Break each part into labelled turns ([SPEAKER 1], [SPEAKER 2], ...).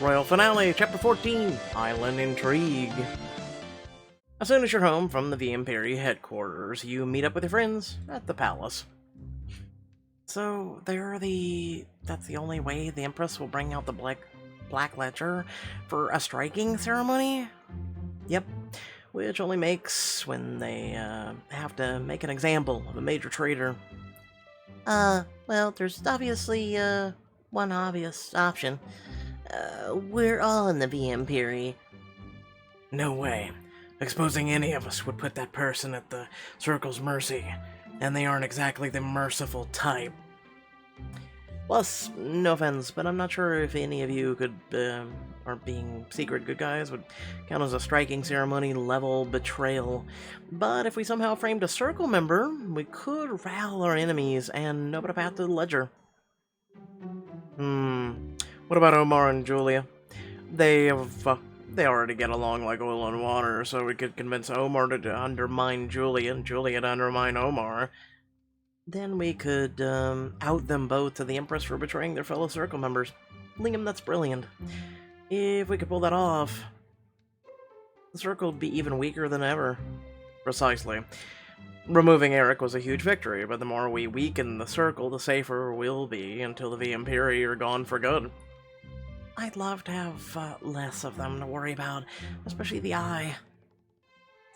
[SPEAKER 1] Royal Finale, Chapter 14, Island Intrigue. As soon as you're home from the Imperial headquarters, you meet up with your friends at the palace. So, that's the only way the Empress will bring out the Black Ledger for a striking ceremony? Yep, which only makes when they have to make an example of a major traitor.
[SPEAKER 2] Well, there's obviously, one obvious option. We're all in the Imperial.
[SPEAKER 1] No way. Exposing any of us would put that person at the Circle's mercy, and they aren't exactly the merciful type. Plus, no offense, but I'm not sure if any of you could, or being secret good guys would count as a striking ceremony level betrayal. But if we somehow framed a Circle member, we could rile our enemies and open a path to the Ledger. What about Omar and Julia? They already get along like oil and water, so we could convince Omar to undermine Julia and Julia to undermine Omar. Then we could out them both to the Empress for betraying their fellow Circle members. Liam, that's brilliant. If we could pull that off, the Circle would be even weaker than ever. Precisely. Removing Eric was a huge victory, but the more we weaken the Circle, the safer we'll be until the Imperial are gone for good. I'd love to have less of them to worry about, especially the Eye.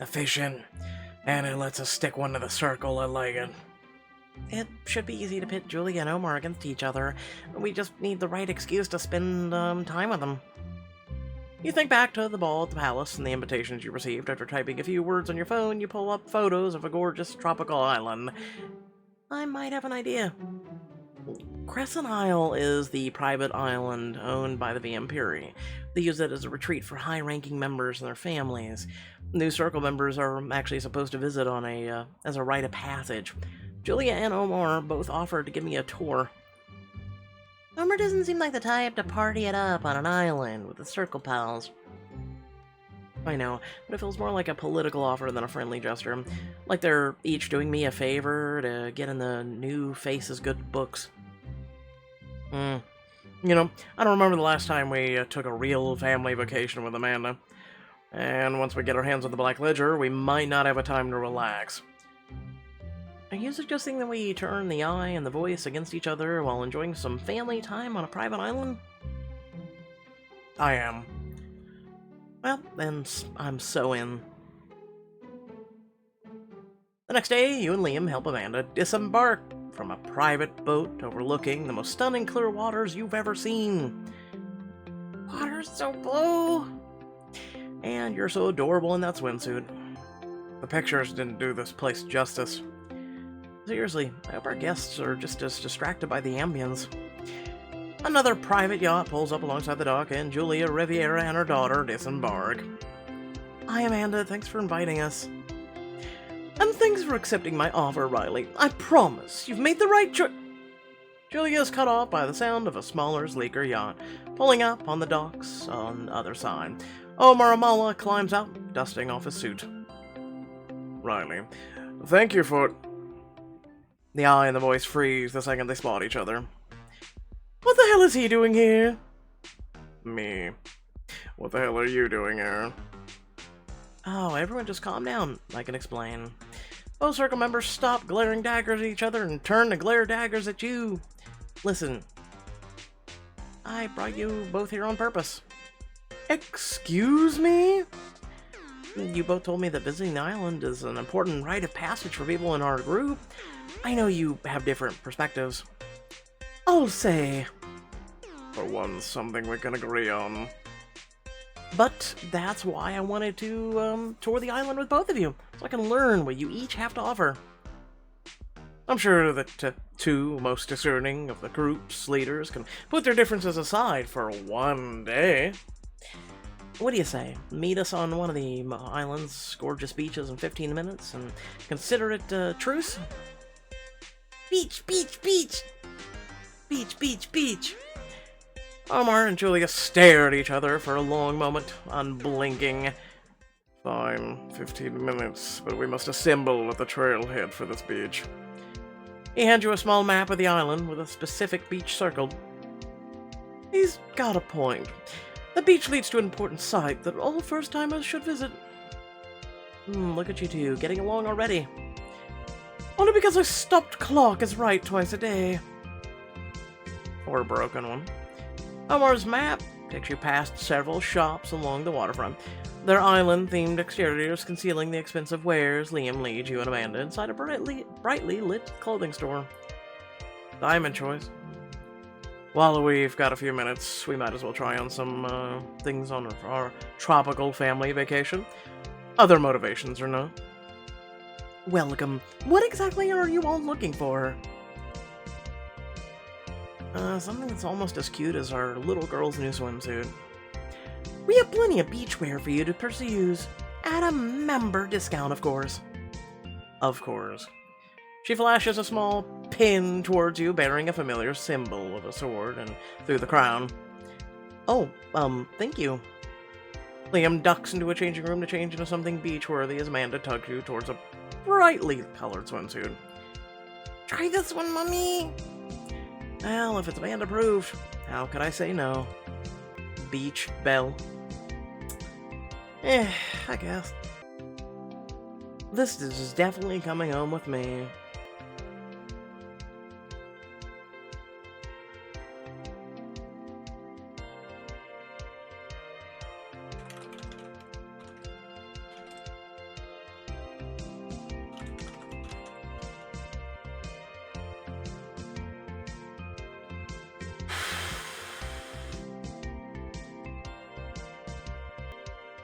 [SPEAKER 1] Efficient, and it lets us stick one to the Circle. I like it. It should be easy to pit Julia and Omar against each other. We just need the right excuse to spend time with them. You think back to the ball at the palace and the invitations you received. After typing a few words on your phone, you pull up photos of a gorgeous tropical island. I might have an idea. Crescent Isle is the private island owned by the Imperial. They use it as a retreat for high-ranking members and their families. New Circle members are actually supposed to visit on as a rite of passage. Julia and Omar both offered to give me a tour.
[SPEAKER 2] Omar doesn't seem like the type to party it up on an island with the Circle pals.
[SPEAKER 1] I know, but it feels more like a political offer than a friendly gesture. Like they're each doing me a favor to get in the new Faces Good books. You know, I don't remember the last time we took a real family vacation with Amanda. And once we get our hands on the Black Ledger, we might not have a time to relax. Are you suggesting that we turn the Eye and the Voice against each other while enjoying some family time on a private island? I am. Well, then I'm so in. The next day, you and Liam help Amanda disembark from a private boat overlooking the most stunning clear waters you've ever seen. Water's so blue! And you're so adorable in that swimsuit. The pictures didn't do this place justice. Seriously, I hope our guests are just as distracted by the ambience. Another private yacht pulls up alongside the dock, and Julia Riviera and her daughter disembark. Hi, Amanda. Thanks for inviting us. And thanks for accepting my offer, Riley. I promise you've made the right choice. Julia is cut off by the sound of a smaller, sleeker yacht pulling up on the docks on the other side. Omar Amala climbs out, dusting off his suit. Riley, thank you for... The Eye and the Voice freeze the second they spot each other. What the hell is he doing here? Me. What the hell are you doing here? Oh, everyone just calm down. I can explain. Both Circle members stop glaring daggers at each other and turn to glare daggers at you. Listen. I brought you both here on purpose. Excuse me? You both told me that visiting the island is an important rite of passage for people in our group. I know you have different perspectives. I'll say, for once, something we can agree on. But that's why I wanted to tour the island with both of you, so I can learn what you each have to offer. I'm sure that two most discerning of the group's leaders can put their differences aside for one day. What do you say? Meet us on one of the island's gorgeous beaches in 15 minutes and consider it a truce? Beach, beach, beach! Beach, beach, beach! Omar and Julia stare at each other for a long moment, unblinking. Fine, 15 minutes, but we must assemble at the trailhead for this beach. He hands you a small map of the island with a specific beach circled. He's got a point. The beach leads to an important site that all first-timers should visit. Look at you two, getting along already. Only because a stopped clock is right twice a day. Or a broken one. Omar's map takes you past several shops along the waterfront. Their island-themed exteriors concealing the expensive wares. Liam leads you and Amanda inside a brightly lit clothing store. Diamond choice. While we've got a few minutes, we might as well try on some things on our tropical family vacation. Other motivations or no. Welcome. What exactly are you all looking for? Something that's almost as cute as our little girl's new swimsuit. We have plenty of beachwear for you to peruse. At a member discount, of course. Of course. She flashes a small pin towards you, bearing a familiar symbol of a sword and through the crown. Oh, thank you. Liam ducks into a changing room to change into something beach-worthy as Amanda tugs you towards a brightly colored swimsuit. Try this one, Mummy! Well, if it's Amanda-approved, how could I say no? Beach belle. I guess. This is definitely coming home with me.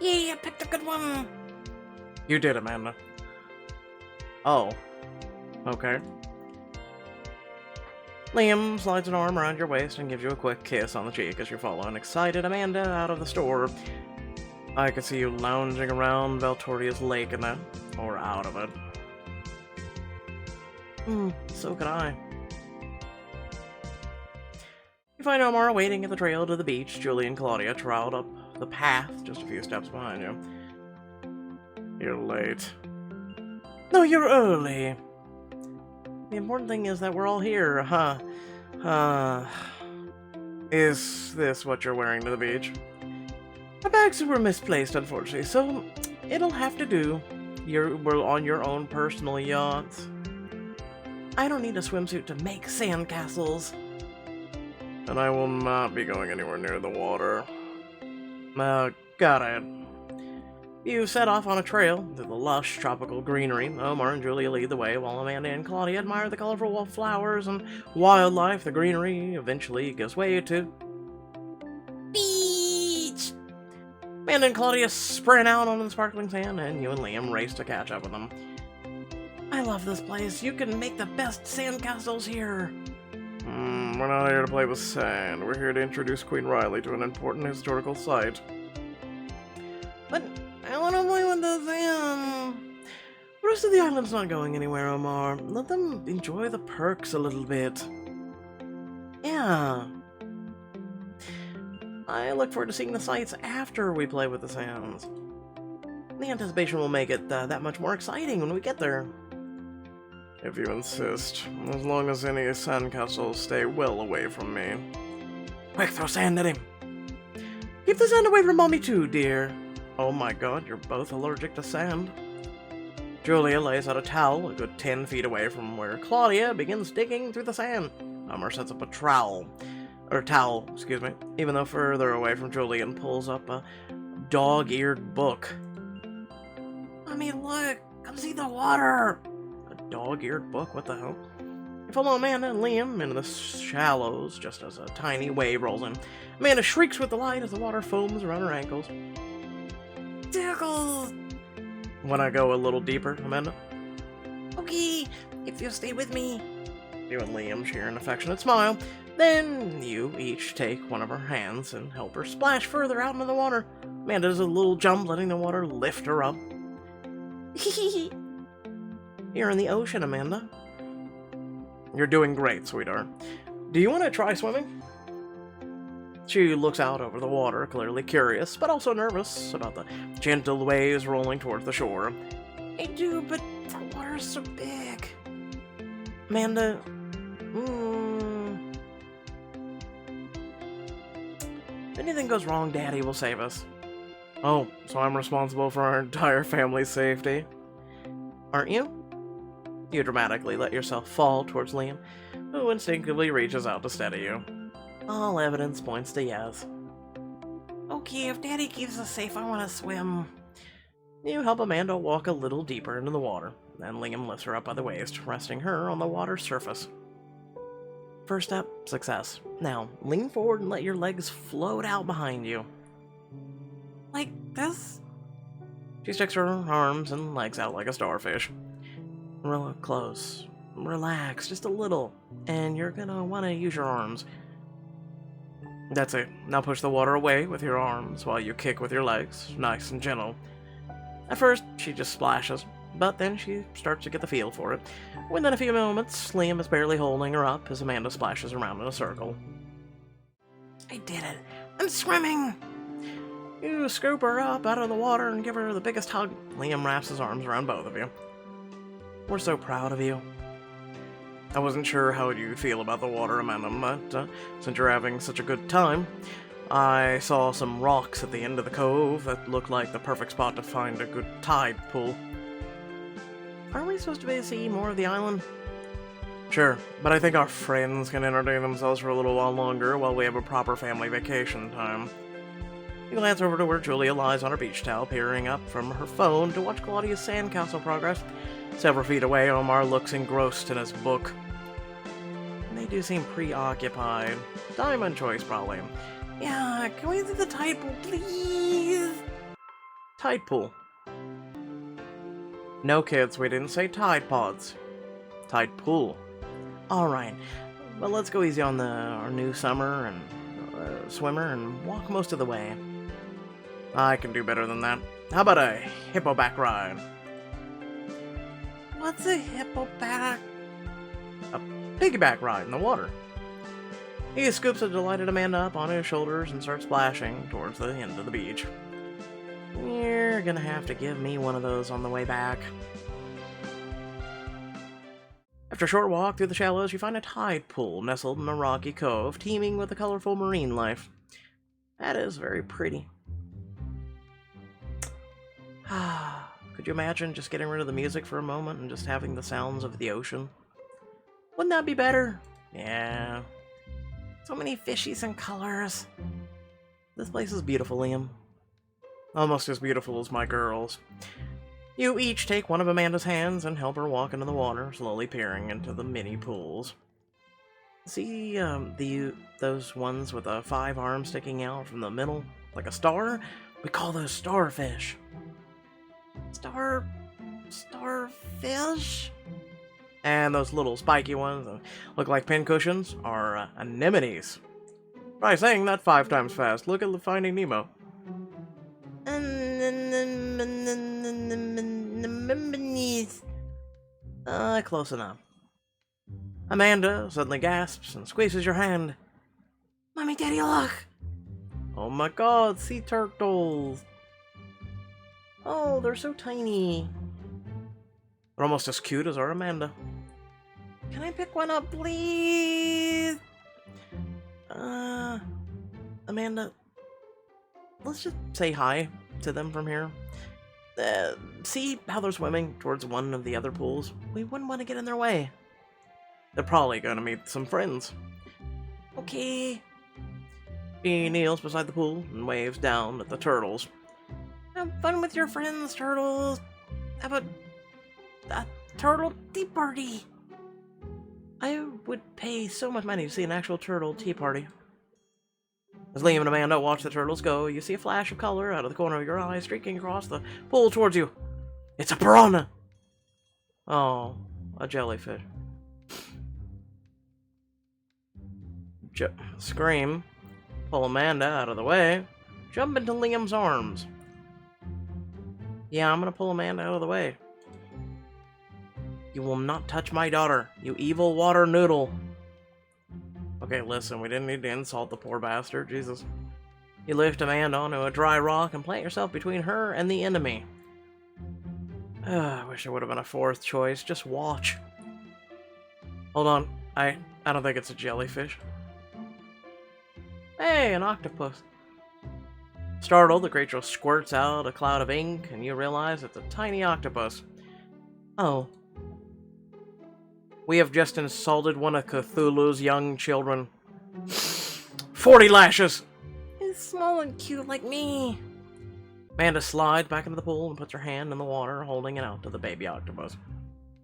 [SPEAKER 1] Yeah, I picked a good one. You did, Amanda. Oh. Okay. Liam slides an arm around your waist and gives you a quick kiss on the cheek as you follow an excited Amanda out of the store. I could see you lounging around Valtoria's lake in that, or out of it. So could I. You find Omar waiting at the trail to the beach. Julie and Claudia trowed up the path just a few steps behind you. You're late. No, you're early. The important thing is that we're all here, huh? Is this what you're wearing to the beach? My bags were misplaced, unfortunately, so it'll have to do. We're on your own personal yacht. I don't need a swimsuit to make sandcastles. And I will not be going anywhere near the water. Got it. You set off on a trail through the lush tropical greenery. Omar and Julia lead the way while Amanda and Claudia admire the colorful flowers and wildlife. The greenery eventually gives way to beach. Amanda and Claudia sprint out onto the sparkling sand, and you and Liam race to catch up with them. I love this place. You can make the best sandcastles here. We're not here to play with sand. We're here to introduce Queen Riley to an important historical site. But I want to play with the sand. The rest of the island's not going anywhere, Omar. Let them enjoy the perks a little bit. Yeah. I look forward to seeing the sights after we play with the sands. The anticipation will make it that much more exciting when we get there. If you insist. As long as any sandcastles stay well away from me. Quick, throw sand at him! Keep the sand away from Mommy too, dear. Oh my god, you're both allergic to sand. Julia lays out a towel a good 10 feet away from where Claudia begins digging through the sand. Homer sets up a towel, even though further away from Julia, and pulls up a dog-eared book. Mommy, look! Come see the water! Dog-eared book? What the hell? You follow Amanda and Liam into the shallows just as a tiny wave rolls in. Amanda shrieks with delight as the water foams around her ankles. Tickles! Wanna go a little deeper, Amanda? Okay, if you'll stay with me. You and Liam share an affectionate smile. Then you each take one of her hands and help her splash further out into the water. Amanda does a little jump, letting the water lift her up. You're in the ocean, Amanda. You're doing great, sweetheart. Do you want to try swimming? She looks out over the water, clearly curious, but also nervous about the gentle waves rolling towards the shore. I do, but the water's so big. Amanda... If anything goes wrong, Daddy will save us. Oh, so I'm responsible for our entire family's safety? Aren't you? You dramatically let yourself fall towards Liam, who instinctively reaches out to steady you. All evidence points to yes. Okay, if Daddy keeps us safe, I want to swim. You help Amanda walk a little deeper into the water, then Liam lifts her up by the waist, resting her on the water's surface. First step, success. Now, lean forward and let your legs float out behind you. Like this? She sticks her arms and legs out like a starfish. Real close. Relax, just a little, and you're gonna want to use your arms. That's it. Now push the water away with your arms while you kick with your legs, nice and gentle. At first, she just splashes, but then she starts to get the feel for it. Within a few moments, Liam is barely holding her up as Amanda splashes around in a circle. I did it! I'm swimming! You scoop her up out of the water and give her the biggest hug. Liam wraps his arms around both of you. We're so proud of you. I wasn't sure how you'd feel about the water, Amanda, but since you're having such a good time, I saw some rocks at the end of the cove that looked like the perfect spot to find a good tide pool. Aren't we supposed to see more of the island? Sure, but I think our friends can entertain themselves for a little while longer while we have a proper family vacation time. You glance over to where Julia lies on her beach towel, peering up from her phone to watch Claudia's sandcastle progress. Several feet away, Omar looks engrossed in his book. They do seem preoccupied. Diamond choice, probably. Yeah, can we do the tide pool, please? Tide pool. No, kids, we didn't say tide pods. Tide pool. Alright, well, let's go easy on our new summer and swimmer and walk most of the way. I can do better than that. How about a hippoback ride? What's a hippoback? A piggyback ride in the water. He scoops a delighted Amanda up on his shoulders and starts splashing towards the end of the beach. You're gonna have to give me one of those on the way back. After a short walk through the shallows, you find a tide pool nestled in a rocky cove, teeming with a colorful marine life. That is very pretty. Could you imagine just getting rid of the music for a moment and just having the sounds of the ocean? Wouldn't that be better? Yeah. So many fishies and colors. This place is beautiful, Liam. Almost as beautiful as my girls. You each take one of Amanda's hands and help her walk into the water, slowly peering into the mini pools. See, those ones with 5 arms sticking out from the middle, like a star? We call those starfish. Starfish? And those little spiky ones that look like pincushions are anemones. Try saying that 5 times fast. Look at Finding Nemo. Close enough. Amanda suddenly gasps and squeezes your hand. Mommy, Daddy, look! Oh my god, sea turtles! Oh, they're so tiny. They're almost as cute as our Amanda. Can I pick one up, please? Amanda, let's just say hi to them from here. See how they're swimming towards one of the other pools? We wouldn't want to get in their way. They're probably going to meet some friends. Okay. He kneels beside the pool and waves down at the turtles. Have fun with your friends, turtles. Have a turtle tea party. I would pay so much money to see an actual turtle tea party. As Liam and Amanda watch the turtles go, you see a flash of color out of the corner of your eye streaking across the pool towards you. It's a piranha! Oh, a jellyfish. Scream. Pull Amanda out of the way. Jump into Liam's arms. Yeah, I'm gonna pull Amanda out of the way. You will not touch my daughter, you evil water noodle. Okay, listen, we didn't need to insult the poor bastard, Jesus. You lift Amanda onto a dry rock and plant yourself between her and the enemy. I wish there would have been a 4th choice, just watch. Hold on, I don't think it's a jellyfish. Hey, an octopus. Startled, the creature squirts out a cloud of ink, and you realize it's a tiny octopus.
[SPEAKER 2] Oh.
[SPEAKER 1] We have just insulted one of Cthulhu's young children. 40 lashes!
[SPEAKER 2] It's small and cute like me.
[SPEAKER 1] Amanda slides back into the pool and puts her hand in the water, holding it out to the baby octopus.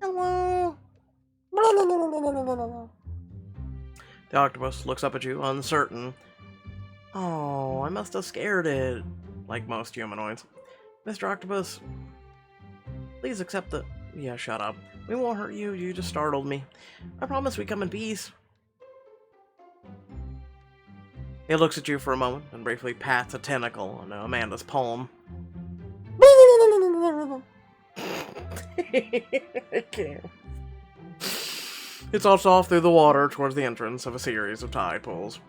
[SPEAKER 2] Hello.
[SPEAKER 1] The octopus looks up at you, uncertain. Oh, I must have scared it. Like most humanoids. Mr. Octopus, please accept the... Yeah, shut up. We won't hurt you, you just startled me. I promise we come in peace. He looks at you for a moment and briefly pats a tentacle on Amanda's palm. I can't. It's also off through the water towards the entrance of a series of tide pools.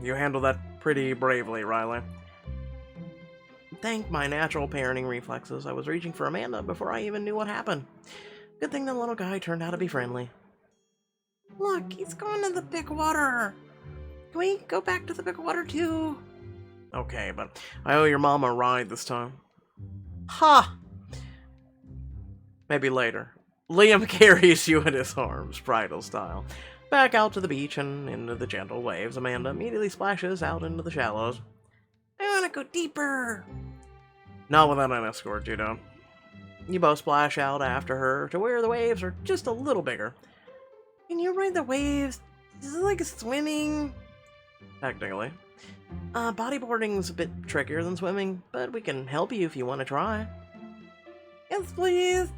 [SPEAKER 1] You handle that pretty bravely, Riley. Thank my natural parenting reflexes, I was reaching for Amanda before I even knew what happened. Good thing the little guy turned out to be friendly.
[SPEAKER 2] Look, he's going to the big water. Can we go back to the big water too?
[SPEAKER 1] Okay, but I owe your mom a ride this time.
[SPEAKER 2] Ha!
[SPEAKER 1] Maybe later. Liam carries you in his arms, bridal style. Back out to the beach and into the gentle waves. Amanda immediately splashes out into the shallows.
[SPEAKER 2] I want to go deeper.
[SPEAKER 1] Not without an escort, you don't. You both splash out after her to where the waves are just a little bigger.
[SPEAKER 2] Can you ride the waves? Is it like swimming?
[SPEAKER 1] Technically. Bodyboarding's a bit trickier than swimming, but we can help you if you want to try.
[SPEAKER 2] Yes, please.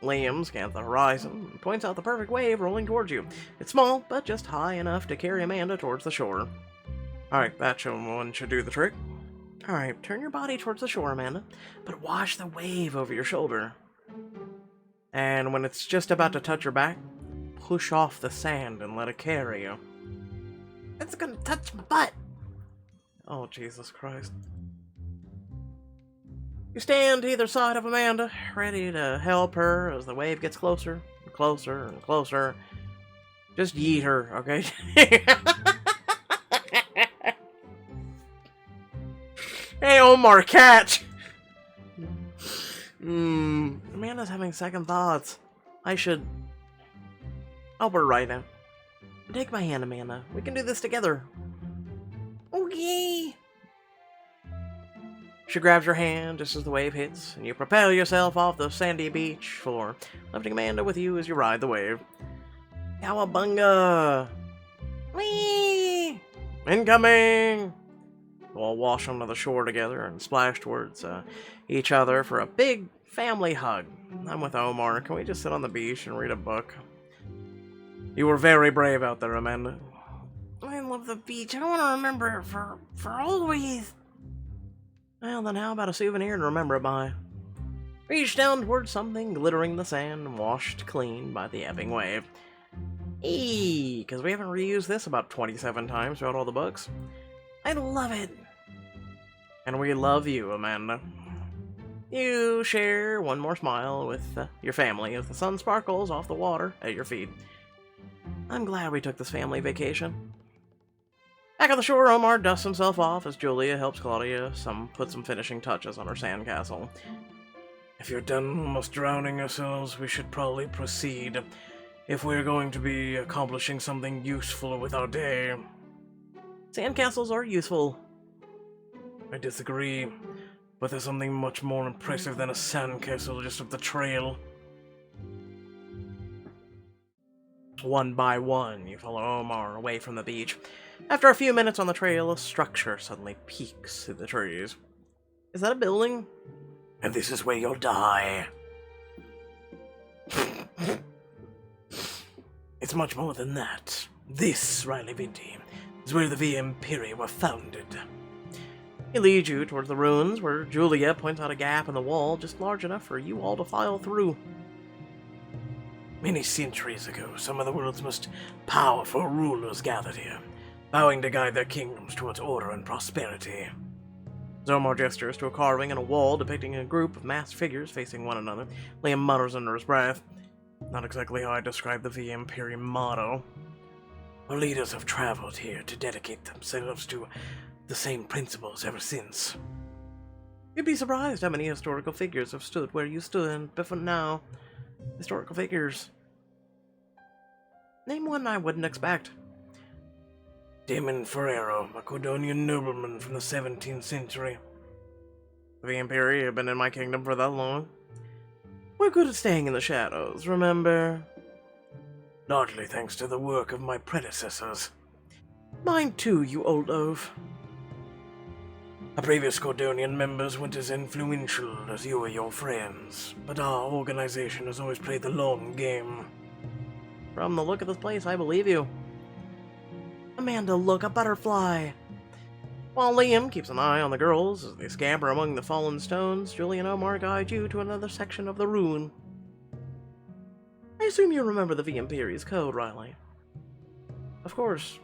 [SPEAKER 1] Liam scans the horizon and points out the perfect wave rolling towards you. It's small, but just high enough to carry Amanda towards the shore. Alright, that one should do the trick. Alright, turn your body towards the shore, Amanda, but wash the wave over your shoulder. And when it's just about to touch your back, push off the sand and let it carry you.
[SPEAKER 2] It's gonna touch my butt.
[SPEAKER 1] Oh, Jesus Christ. You stand to either side of Amanda, ready to help her as the wave gets closer and closer and closer. Just yeet her, okay? Hey, Omar, catch! Amanda's having second thoughts. I should... Help her right now. Take my hand, Amanda. We can do this together.
[SPEAKER 2] Okay.
[SPEAKER 1] She grabs your hand just as the wave hits, and you propel yourself off the sandy beach floor, lifting Amanda with you as you ride the wave. Cowabunga!
[SPEAKER 2] Whee!
[SPEAKER 1] Incoming! You all wash onto the shore together and splash towards each other for a big family hug. I'm with Omar. Can we just sit on the beach and read a book? You were very brave out there, Amanda.
[SPEAKER 2] I love the beach. I want to remember it for always.
[SPEAKER 1] Well, then how about a souvenir to remember it by? Reach down towards something glittering in the sand and washed clean by the ebbing wave. Eee, because we haven't reused this about 27 times throughout all the books.
[SPEAKER 2] I love it.
[SPEAKER 1] And we love you, Amanda. You share one more smile with your family as the sun sparkles off the water at your feet. I'm glad we took this family vacation. Back on the shore, Omar dusts himself off as Julia helps Claudia put some finishing touches on her sandcastle. If you're done almost drowning yourselves, we should probably proceed, if we're going to be accomplishing something useful with our day. Sandcastles are useful. I disagree, but there's something much more impressive than a sandcastle just up the trail. One by one, you follow Omar away from the beach. After a few minutes on the trail, a structure suddenly peeks through the trees. Is that a building? And this is where you'll die. It's much more than that. This, Riley Vinty, is where the Imperial were founded. He leads you towards the ruins, where Julia points out a gap in the wall just large enough for you all to file through. Many centuries ago, some of the world's most powerful rulers gathered here, vowing to guide their kingdoms towards order and prosperity. Zomar gestures to a carving in a wall depicting a group of masked figures facing one another. Liam mutters under his breath. Not exactly how I describe the Imperial motto. Our leaders have traveled here to dedicate themselves to the same principles ever since. You'd be surprised how many historical figures have stood where you stood before now. Historical figures. Name one I wouldn't expect. Damon Ferrero, a Cordonian nobleman from the 17th century. The Imperial have been in my kingdom for that long. We're good at staying in the shadows, remember? Largely thanks to the work of my predecessors. Mine too, you old oaf. Our previous Cordonian members weren't as influential as you or your friends, but our organization has always played the long game. From the look of this place, I believe you. Amanda, look, a butterfly! While Liam keeps an eye on the girls as they scamper among the fallen stones, Julie and Omar guide you to another section of the ruin. I assume you remember the V Imperi's code, Riley. Of course.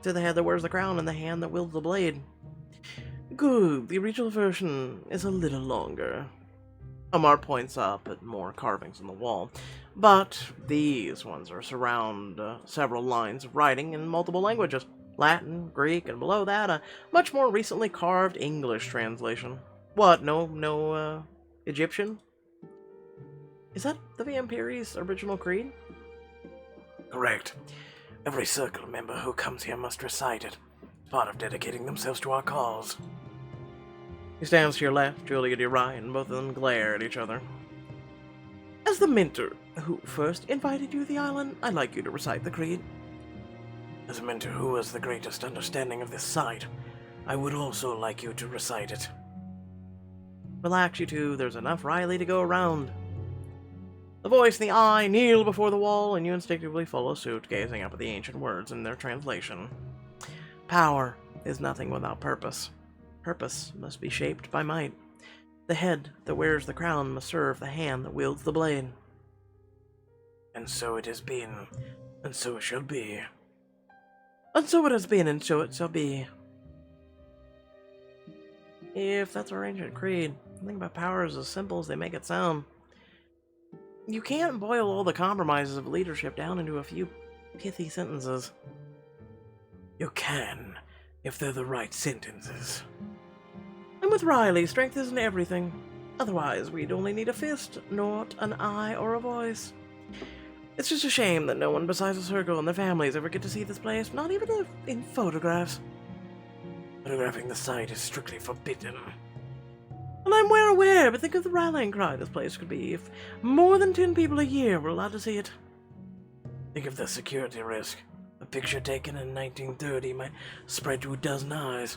[SPEAKER 1] To the head that wears the crown and the hand that wields the blade. Good, the original version is a little longer. Omar points up at more carvings on the wall, but these ones are surround several lines of writing in multiple languages. Latin, Greek, and below that, a much more recently carved English translation. What, no Egyptian? Is that the V Imperi's original creed? Correct. Every circle member who comes here must recite it. It's part of dedicating themselves to our cause. He stands to your left, Julia to your right, and both of them glare at each other. As the mentor who first invited you to the island, I'd like you to recite the creed. As a mentor who has the greatest understanding of this site, I would also like you to recite it. Relax, you two. There's enough Riley to go around. The voice and the eye kneel before the wall, and you instinctively follow suit, gazing up at the ancient words in their translation. Power is nothing without purpose. Purpose must be shaped by might. The head that wears the crown must serve the hand that wields the blade. And so it has been, and so it shall be. And so it has been, and so it shall be. If that's our ancient creed, I think my power is as simple as they make it sound. You can't boil all the compromises of leadership down into a few pithy sentences. You can, if they're the right sentences. And with Riley, strength isn't everything. Otherwise, we'd only need a fist, not an eye or a voice. It's just a shame that no one besides the Circle and their families ever get to see this place, not even in photographs. Photographing the site is strictly forbidden. And I'm well aware, but think of the rallying cry this place could be if more than 10 people a year were allowed to see it. Think of the security risk. A picture taken in 1930 might spread to a dozen eyes,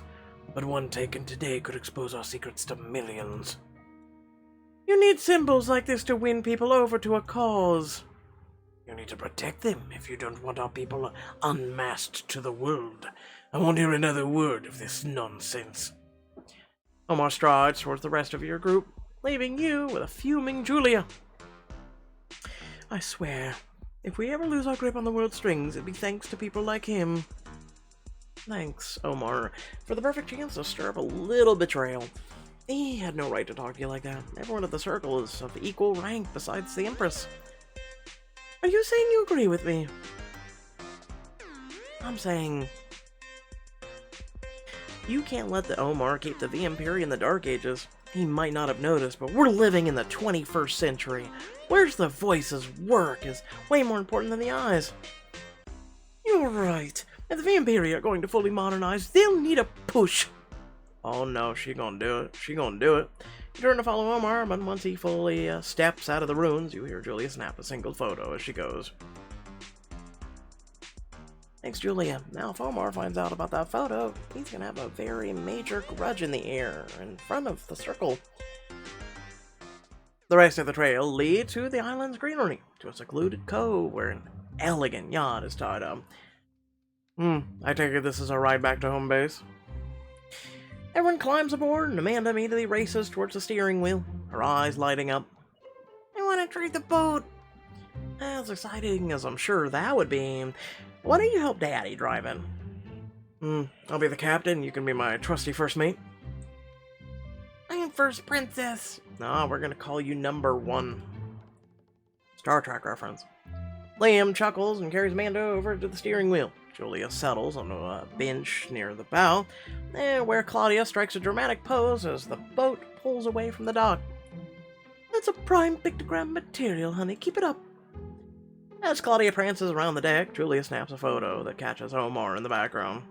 [SPEAKER 1] but one taken today could expose our secrets to millions. You need symbols like this to win people over to a cause. You need to protect them if you don't want our people unmasked to the world. I won't hear another word of this nonsense. Omar strides towards the rest of your group, leaving you with a fuming Julia. I swear, if we ever lose our grip on the world strings, it'd be thanks to people like him. Thanks, Omar, for the perfect chance to stir up a little betrayal. He had no right to talk to you like that. Everyone at the Circle is of equal rank besides the Empress. Are you saying you agree with me? I'm saying you can't let the Omar keep the V Imperial in the Dark Ages. He might not have noticed, but we're living in the 21st century. Where's the voices work is way more important than the eyes. You're right. If the V Imperial are going to fully modernize, they'll need a push. Oh no, she gonna do it. She gonna do it. You turn to follow Omar, but once he fully steps out of the ruins, you hear Julia snap a single photo as she goes. Thanks, Julia. Now, if Omar finds out about that photo, he's gonna have a very major grudge in the air in front of the Circle. The rest of the trail leads to the island's greenery, to a secluded cove where an elegant yacht is tied up. I take it this is a ride back to home base. Everyone climbs aboard, and Amanda immediately races towards the steering wheel, her eyes lighting up. I want to trade the boat. As exciting as I'm sure that would be, why don't you help Daddy drive in? I'll be the captain, you can be my trusty first mate. I am first princess. No, we're gonna call you number 1. Star Trek reference. Liam chuckles and carries Amanda over to the steering wheel. Julia settles on a bench near the bow, where Claudia strikes a dramatic pose as the boat pulls away from the dock. That's a prime pictogram material, honey. Keep it up. As Claudia prances around the deck, Julia snaps a photo that catches Omar in the background.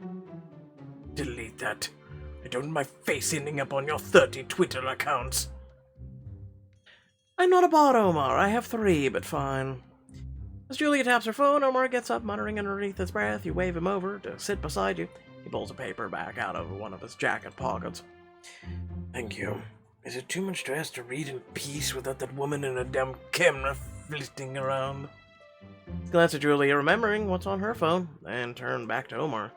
[SPEAKER 3] Delete that. I don't want my face ending up on your 30 Twitter accounts.
[SPEAKER 1] I'm not a bot, Omar. I have 3, but fine. As Julia taps her phone, Omar gets up, muttering underneath his breath. You wave him over to sit beside you. He pulls a paper back out of one of his jacket pockets.
[SPEAKER 3] Thank you. Is it too much to ask to read in peace without that woman in a damn camera flitting around?
[SPEAKER 1] Glance at Julia, remembering what's on her phone, and turn back to Omar.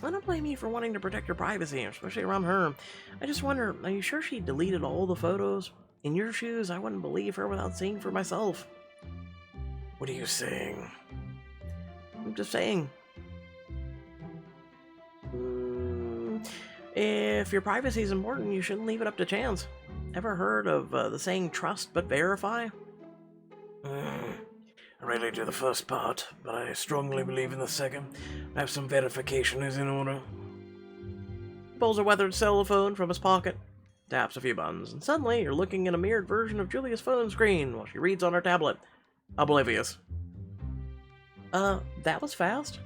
[SPEAKER 1] I don't blame you for wanting to protect your privacy, especially around her. I just wonder, are you sure she deleted all the photos? In your shoes, I wouldn't believe her without seeing for myself.
[SPEAKER 3] What are you saying?
[SPEAKER 1] I'm just saying. If your privacy is important, you shouldn't leave it up to chance. Ever heard of the saying, trust but verify?
[SPEAKER 3] I really do the first part, but I strongly believe in the second. I have some verification is in order.
[SPEAKER 1] Pulls a weathered cell phone from his pocket, taps a few buttons, and suddenly you're looking at a mirrored version of Julia's phone screen while she reads on her tablet. Oblivious. That was fast.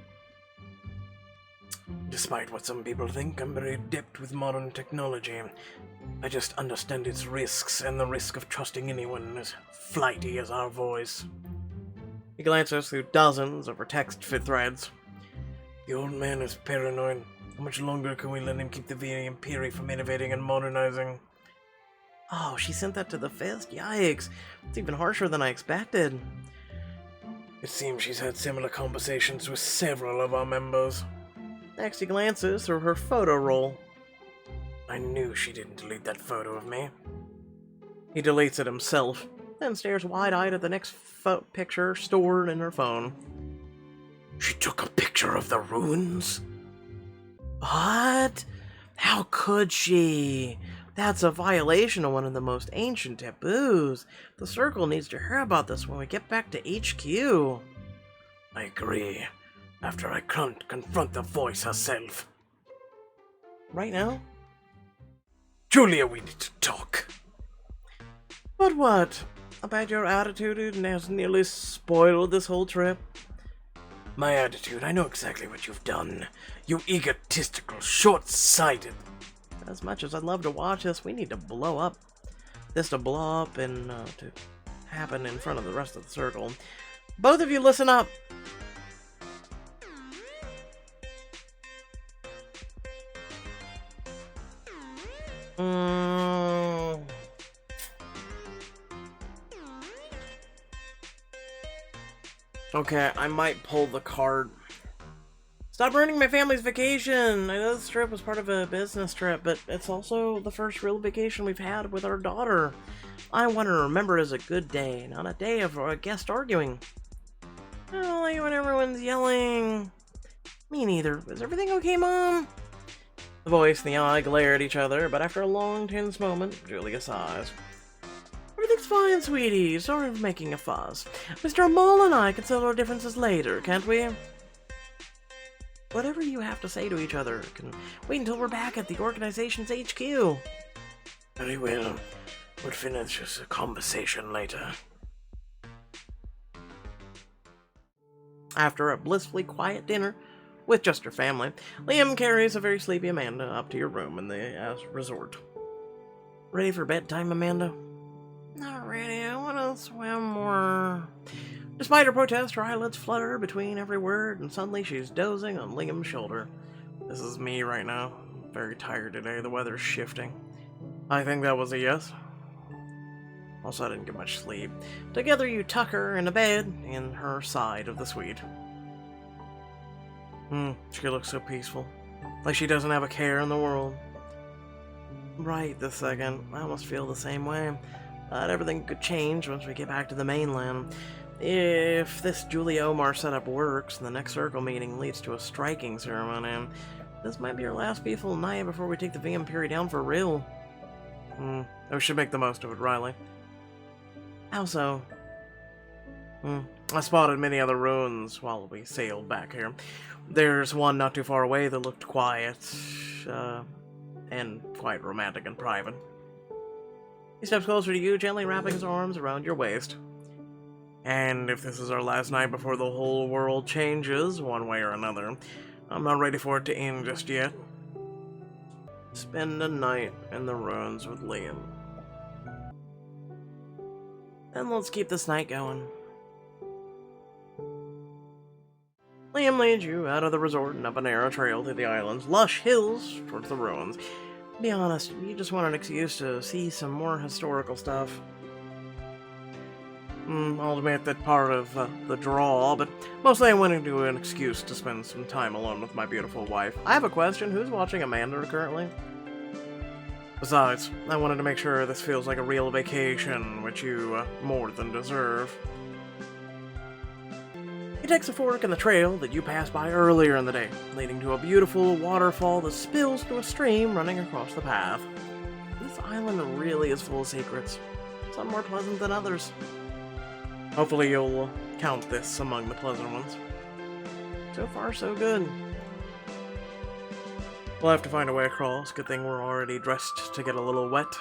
[SPEAKER 3] Despite what some people think, I'm very adept with modern technology. I just understand its risks and the risk of trusting anyone as flighty as our voice.
[SPEAKER 1] He glances through dozens of her text threads.
[SPEAKER 3] The old man is paranoid. How much longer can we let him keep the Imperial from innovating and modernizing?
[SPEAKER 1] Oh, she sent that to the Fist? Yikes. It's even harsher than I expected.
[SPEAKER 3] It seems she's had similar conversations with several of our members.
[SPEAKER 1] Next, he glances through her photo roll.
[SPEAKER 3] I knew she didn't delete that photo of me.
[SPEAKER 1] He deletes it himself, then stares wide-eyed at the next picture stored in her phone.
[SPEAKER 3] She took a picture of the ruins?
[SPEAKER 1] What? How could she? That's a violation of one of the most ancient taboos. The Circle needs to hear about this when we get back to HQ.
[SPEAKER 3] I agree. After I confront the voice herself.
[SPEAKER 1] Right now?
[SPEAKER 3] Julia, we need to talk.
[SPEAKER 1] But what? About your attitude has nearly spoiled this whole trip?
[SPEAKER 3] My attitude? I know exactly what you've done. You egotistical, short-sighted.
[SPEAKER 1] As much as I'd love to watch this, we need to blow up. This to blow up and to happen in front of the rest of the Circle. Both of you listen up. Okay, I might pull the card. Stop ruining my family's vacation! I know this trip was part of a business trip, but it's also the first real vacation we've had with our daughter. I want to remember it as a good day, not a day of a guest arguing. I don't like when everyone's yelling. Me neither. Is everything okay, Mom? The voice and the eye glare at each other, but after a long, tense moment, Julia sighs. Everything's fine, sweetie. Sorry for making a fuss. Mr. Amal and I can settle our differences later, can't we? Whatever you have to say to each other can wait until we're back at the organization's HQ.
[SPEAKER 3] Very well. We'll finish this conversation later.
[SPEAKER 1] After a blissfully quiet dinner with just her family, Liam carries a very sleepy Amanda up to your room in the resort. Ready for bedtime, Amanda? Not ready. I want to swim more. Despite her protest, her eyelids flutter between every word, and suddenly she's dozing on Liam's shoulder. This is me right now. I'm very tired today. The weather's shifting. I think that was a yes. Also, I didn't get much sleep. Together, you tuck her in a bed in her side of the suite. She looks so peaceful. Like she doesn't have a care in the world. Right this second. I almost feel the same way. But everything could change once we get back to the mainland. If this Julia Omar setup works, and the next Circle meeting leads to a striking ceremony, this might be our last peaceful night before we take the VM period down for real. We should make the most of it, Riley. How so? I spotted many other ruins while we sailed back here. There's one not too far away that looked quiet, and quite romantic and private. He steps closer to you, gently wrapping his arms around your waist. And if this is our last night before the whole world changes, one way or another, I'm not ready for it to end just yet. Spend a night in the ruins with Liam. And let's keep this night going. Liam leads you out of the resort and up a narrow trail through the island's lush hills towards the ruins. Be honest, you just want an excuse to see some more historical stuff. I'll admit that part of the draw, but mostly I went into an excuse to spend some time alone with my beautiful wife. I have a question, who's watching Amanda currently? Besides, I wanted to make sure this feels like a real vacation, which you more than deserve. He takes a fork in the trail that you passed by earlier in the day, leading to a beautiful waterfall that spills to a stream running across the path. This island really is full of secrets, some more pleasant than others. Hopefully you'll count this among the pleasant ones. So far, so good. We'll have to find a way across. Good thing we're already dressed to get a little wet.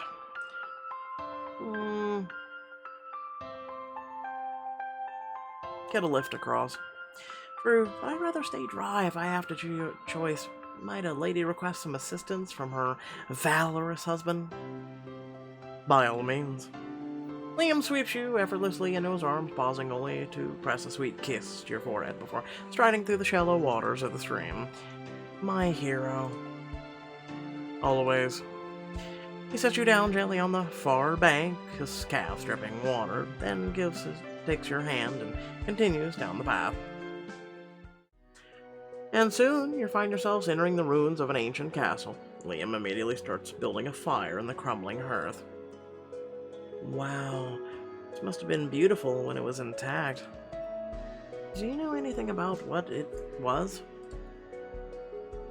[SPEAKER 1] Get a lift across. True, but I'd rather stay dry if I have to choice. Might a lady request some assistance from her valorous husband? By all means. Liam sweeps you effortlessly into his arms, pausing only to press a sweet kiss to your forehead before striding through the shallow waters of the stream. My hero. Always. He sets you down gently on the far bank, his calves dripping water, then takes your hand and continues down the path. And soon you find yourselves entering the ruins of an ancient castle. Liam immediately starts building a fire in the crumbling hearth. Wow, this must have been beautiful when it was intact. Do you know anything about what it was?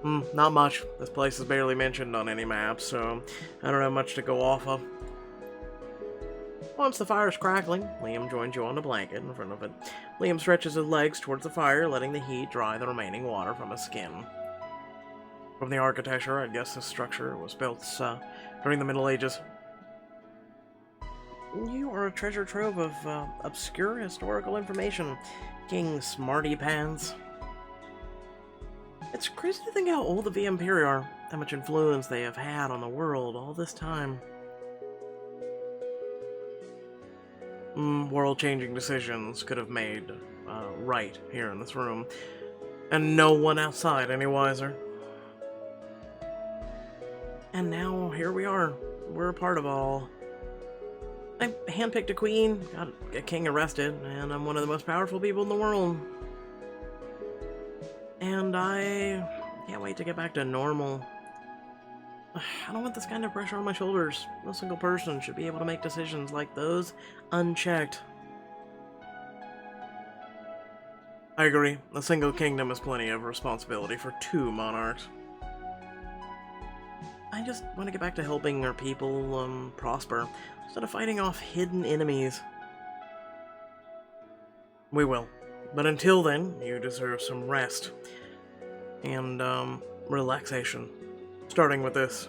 [SPEAKER 1] Not much. This place is barely mentioned on any maps, so I don't have much to go off of. Once the fire's crackling, Liam joins you on the blanket in front of it. Liam stretches his legs towards the fire, letting the heat dry the remaining water from his skin. From the architecture, I guess this structure was built during the Middle Ages. You are a treasure trove of obscure historical information, King Smarty Pants. It's crazy to think how old the Imperial are, how much influence they have had on the world all this time. World-changing decisions could have made right here in this room, and no one outside any wiser. And now, here we are. We're a part of all. I handpicked a queen, got a king arrested, and I'm one of the most powerful people in the world. And I can't wait to get back to normal. I don't want this kind of pressure on my shoulders. No single person should be able to make decisions like those unchecked. I agree. A single kingdom is plenty of responsibility for two monarchs. I just want to get back to helping our people prosper, instead of fighting off hidden enemies. We will. But until then, you deserve some rest. And, relaxation. Starting with this.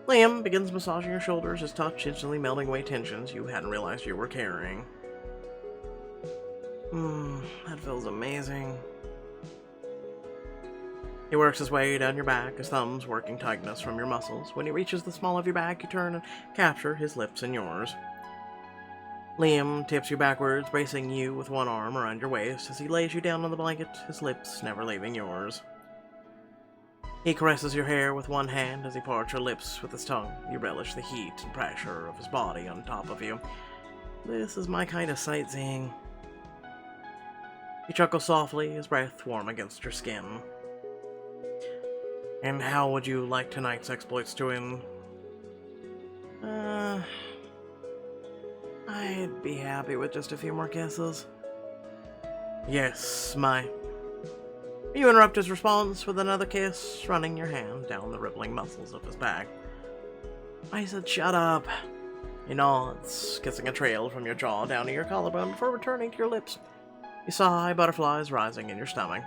[SPEAKER 1] Liam begins massaging your shoulders, his touch instantly melting away tensions you hadn't realized you were carrying. That feels amazing. He works his way down your back, his thumbs working tightness from your muscles. When he reaches the small of your back, you turn and capture his lips in yours. Liam tips you backwards, bracing you with one arm around your waist as he lays you down on the blanket, his lips never leaving yours. He caresses your hair with one hand as he parts your lips with his tongue. You relish the heat and pressure of his body on top of you. This is my kind of sightseeing. He chuckles softly, his breath warm against your skin. And how would you like tonight's exploits to end? I'd be happy with just a few more kisses. Yes, my... You interrupt his response with another kiss, running your hand down the rippling muscles of his back. I said shut up. He nods, kissing a trail from your jaw down to your collarbone before returning to your lips. You sigh, butterflies rising in your stomach.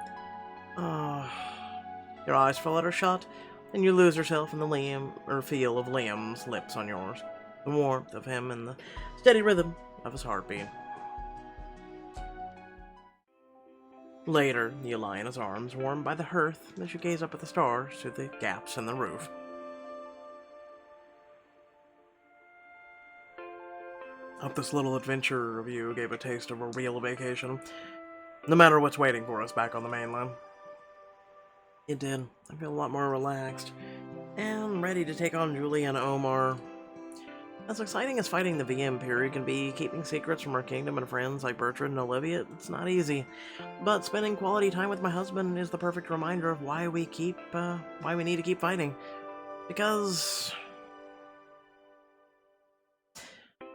[SPEAKER 1] Your eyes flutter shut, and you lose yourself in the feel of Liam's lips on yours, the warmth of him and the steady rhythm of his heartbeat. Later, you lie in his arms, warmed by the hearth, as you gaze up at the stars through the gaps in the roof. Hope this little adventure of you gave a taste of a real vacation, no matter what's waiting for us back on the mainland. It did. I feel a lot more relaxed, and ready to take on Julie and Omar. As exciting as fighting the VM period can be, keeping secrets from our kingdom and friends like Bertrand and Olivia, it's not easy. But spending quality time with my husband is the perfect reminder of why we need to keep fighting. Because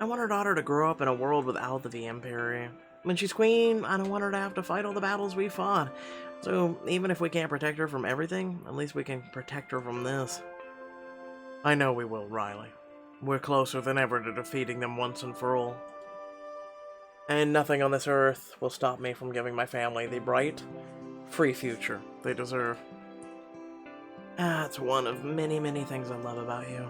[SPEAKER 1] I want our daughter to grow up in a world without the VM period. When she's queen, I don't want her to have to fight all the battles we fought. So even if we can't protect her from everything, at least we can protect her from this. I know we will, Riley. We're closer than ever to defeating them once and for all. And nothing on this earth will stop me from giving my family the bright, free future they deserve. It's one of many, many things I love about you.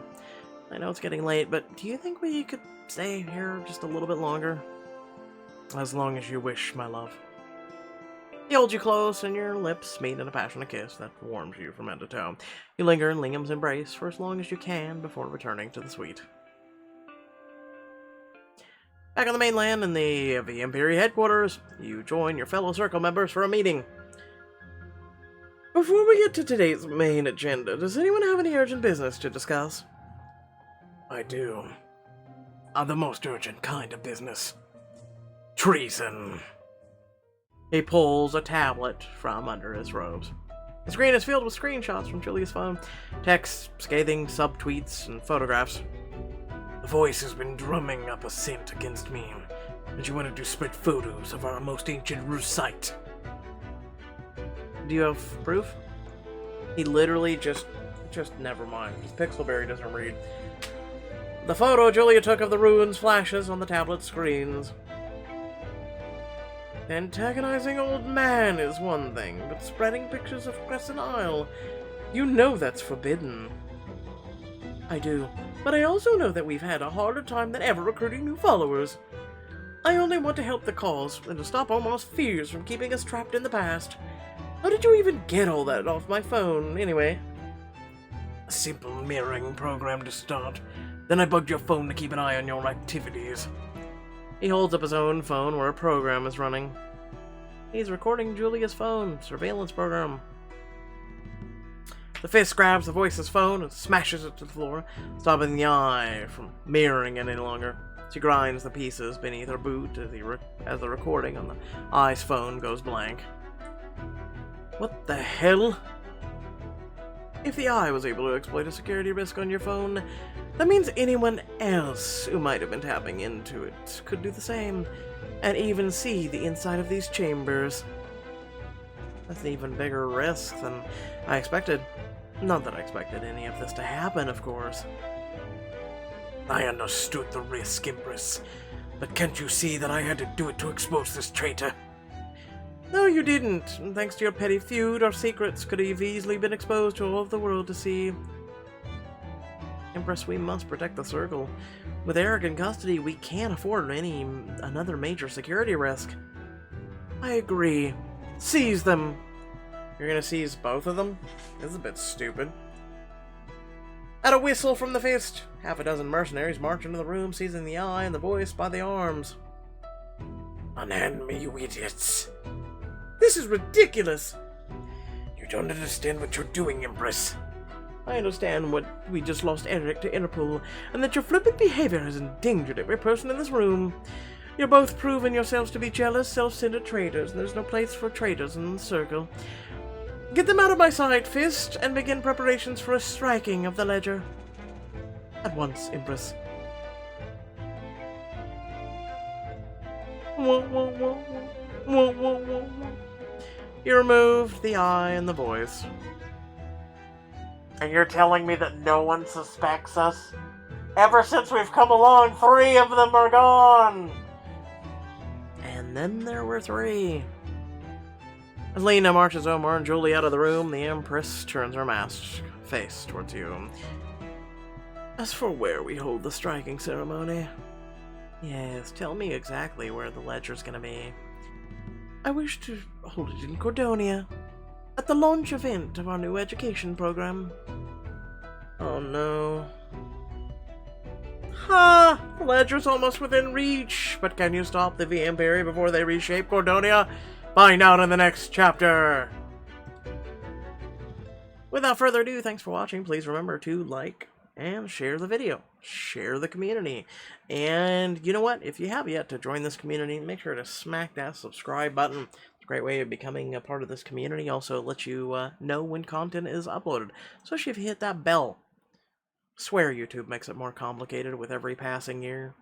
[SPEAKER 1] I know it's getting late, but do you think we could stay here just a little bit longer? As long as you wish, my love. He holds you close, and your lips meet in a passionate kiss that warms you from head to toe. You linger in Liam's embrace for as long as you can before returning to the suite. Back on the mainland in the Imperial headquarters, you join your fellow Circle members for a meeting. Before we get to today's main agenda, does anyone have any urgent business to discuss?
[SPEAKER 3] I do. The most urgent kind of business. Treason.
[SPEAKER 1] He pulls a tablet from under his robes. The screen is filled with screenshots from Julia's phone, texts, scathing subtweets, and photographs.
[SPEAKER 3] The voice has been drumming up a scent against me, and she wanted to spread photos of our most ancient site.
[SPEAKER 1] Do you have proof? He literally just never mind. Pixelberry doesn't read. The photo Julia took of the ruins flashes on the tablet screens. Antagonizing old man is one thing, but spreading pictures of Crescent Isle, you know that's forbidden. I do, but I also know that we've had a harder time than ever recruiting new followers. I only want to help the cause, and to stop Omar's fears from keeping us trapped in the past. How did you even get all that off my phone, anyway?
[SPEAKER 3] A simple mirroring program to start. Then I bugged your phone to keep an eye on your activities.
[SPEAKER 1] He holds up his own phone where a program is running. He's recording Julia's phone, surveillance program. The fist grabs the voice's phone and smashes it to the floor, stopping the eye from mirroring it any longer. She grinds the pieces beneath her boot as the recording on the eye's phone goes blank. What the hell? If the eye was able to exploit a security risk on your phone, that means anyone else who might have been tapping into it could do the same, and even see the inside of these chambers. That's an even bigger risk than I expected. Not that I expected any of this to happen, of course.
[SPEAKER 3] I understood the risk, Empress, but can't you see that I had to do it to expose this traitor?
[SPEAKER 1] No, you didn't. And thanks to your petty feud, our secrets could have easily been exposed to all of the world to see. Empress, we must protect the Circle. With Eric in custody, we can't afford another major security risk. I agree. Seize them! You're gonna seize both of them? This is a bit stupid. At a whistle from the fist, half a dozen mercenaries march into the room, seizing the eye and the voice by the arms.
[SPEAKER 3] Unhand me, you idiots.
[SPEAKER 1] This is ridiculous!
[SPEAKER 3] You don't understand what you're doing, Empress.
[SPEAKER 1] I understand we just lost Eric to Interpol, and that your flippant behavior has endangered every person in this room. You're both proving yourselves to be jealous, self-centered traitors, and there's no place for traitors in the Circle. Get them out of my sight, Fist, and begin preparations for a striking of the ledger. At once, Empress. You removed the eye and the voice.
[SPEAKER 4] And you're telling me that no one suspects us?
[SPEAKER 1] Ever since we've come along, 3 of them are gone! And then there were 3. As Lena marches Omar and Julie out of the room, the Empress turns her masked face towards you. As for where we hold the striking ceremony... Yes, tell me exactly where the ledger's gonna be. I wish to hold it in Cordonia, at the launch event of our new education program. Oh no. Ha! The ledger's almost within reach, but can you stop the VM Imperium before they reshape Cordonia? Find out in the next chapter! Without further ado, thanks for watching. Please remember to like and share the video. Share the community. And you know what? If you have yet to join this community, make sure to smack that subscribe button. It's a great way of becoming a part of this community. Also, it lets you know when content is uploaded, especially if you hit that bell. Swear YouTube makes it more complicated with every passing year.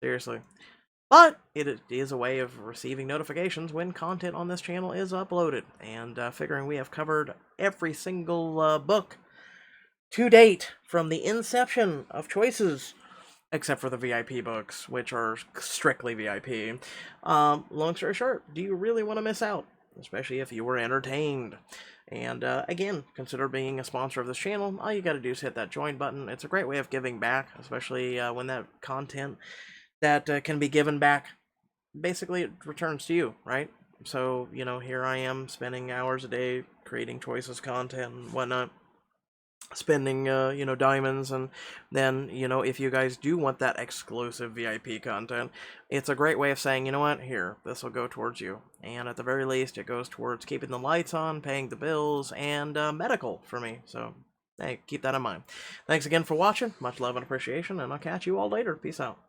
[SPEAKER 1] Seriously. But it is a way of receiving notifications when content on this channel is uploaded. And figuring we have covered every single book to date from the inception of Choices, except for the VIP books, which are strictly VIP. Long story short, do you really want to miss out? Especially if you were entertained. And again, consider being a sponsor of this channel. All you gotta do is hit that join button. It's a great way of giving back, especially when that content that can be given back, basically it returns to you, right? So, you know, here I am spending hours a day creating Choices content and whatnot, spending, you know, diamonds, and then, you know, if you guys do want that exclusive VIP content, it's a great way of saying, you know what, here, this will go towards you. And at the very least, it goes towards keeping the lights on, paying the bills, and medical for me. So, hey, keep that in mind. Thanks again for watching. Much love and appreciation, and I'll catch you all later. Peace out.